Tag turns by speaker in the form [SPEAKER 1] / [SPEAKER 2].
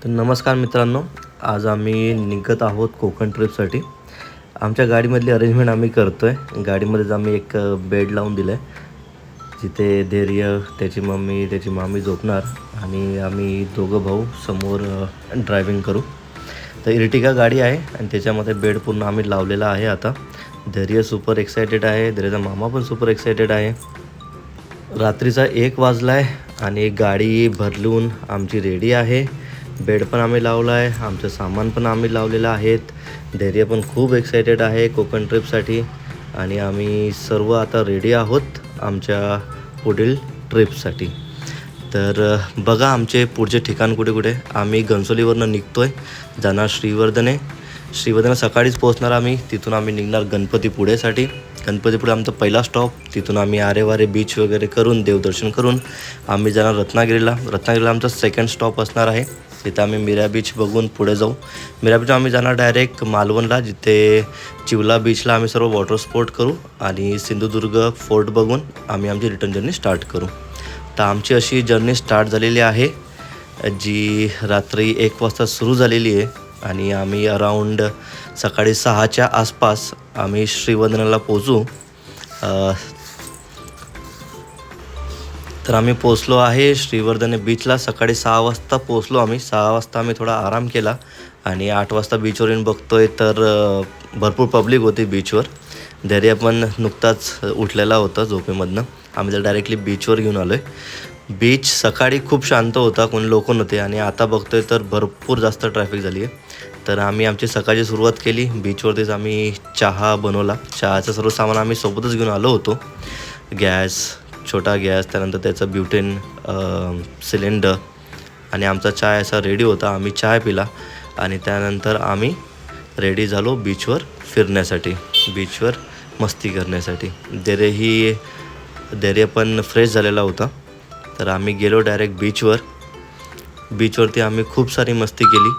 [SPEAKER 1] तर नमस्कार मित्रांनो, आज आम्ही निघत आहोत कोकण ट्रिपसाठी. आमच्या गाडीमधली अरेंजमेंट आम्ही करतो आहे. गाडीमध्येच आम्ही एक बेड लावून दिलं आहे, जिथे धैर्य, त्याची मम्मी, त्याची मामी झोपणार आणि आम्ही दोघं भाऊ समोर ड्रायव्हिंग करू. तर इर्टिगा गाडी आहे आणि त्याच्यामध्ये बेड पूर्ण आम्ही लावलेला आहे. आता धैर्य सुपर एक्सायटेड आहे, धैर्यचा मामा पण सुपर एक्सायटेड आहे. रात्रीचा 1 वाजला आहे आणि गाडी भरलून आमची रेडी आहे. बेड पण आम्ही लावला आहे, आमचं सामान पण आम्ही लावलेलं आहेत. धैर्य पण खूप एक्सायटेड आहे कोकण ट्रिपसाठी आणि आम्ही सर्व आता रेडी आहोत आमच्या पुढील ट्रिपसाठी. तर बघा आमचे पुढचे ठिकाण कुठे कुठे. आम्ही घणसोलीवरनं निघतो आहे, जाणार श्रीवर्धने. श्रीवर्धने सकाळीच पोहोचणार आम्ही. तिथून आम्ही निघणार गणपतीपुळेसाठी. गणपतीपुळे आमचा पहिला स्टॉप. तिथून आम्ही आरेवारे बीच वगैरे करून, देवदर्शन करून आम्ही जाणार रत्नागिरीला. रत्नागिरीला आमचा सेकंड स्टॉप असणार आहे. तिथं आम्ही मीरा बीच बघून पुढे जाऊ. मीरा बीच आम्ही जाणार डायरेक्ट मालवणला, जिथे चिवला बीचला आम्ही सर्व वॉटर स्पोर्ट करू आणि सिंधुदुर्ग फोर्ट बघून आम्ही आमची रिटर्न जर्नी स्टार्ट करू. तर आमची अशी जर्नी स्टार्ट झालेली आहे, जी रात्री 1 वाजता सुरू झालेली आहे आणि आम्ही अराऊंड सकाळी 6च्या आसपास आम्ही श्रीवर्धनाला पोचू. तर आम्ही पोचलो आहे श्रीवर्धने बीचला. सकाळी 6 वाजता पोचलो आम्ही. 6 वाजता आम्ही थोडा आराम केला आणि 8 वाजता बीचवर येऊन बघतोय तर भरपूर पब्लिक होती बीचवर. धैर्य पण नुकताच उठलेला होता झोपेमधनं. आम्ही तर डायरेक्टली बीचवर घेऊन आलो आहे. बीच सकाळी खूप शांत होता, कोणी लोक नव्हते आणि आता बघतोय तर भरपूर जास्त ट्रॅफिक झाली आहे. तर आम्ही आमची सकाळची सुरुवात केली. बीचवरतीच आम्ही चहा बनवला. चहाचं सर्व सामान आम्ही सोबतच घेऊन आलो होतो. गॅस, छोटा गॅस, त्यानंतर त्याचं ब्युटेन सिलेंडर आणि आमचा चाय असा रेडी होता. आम्ही चाय पिला आणि त्यानंतर आम्ही रेडी झालो बीचवर फिरण्यासाठी, बीचवर मस्ती करण्यासाठी. धैर्य पण फ्रेश झालेला होता. तर आम्ही गेलो डायरेक्ट बीचवर. बीचवरती आम्ही खूप सारी मस्ती केली.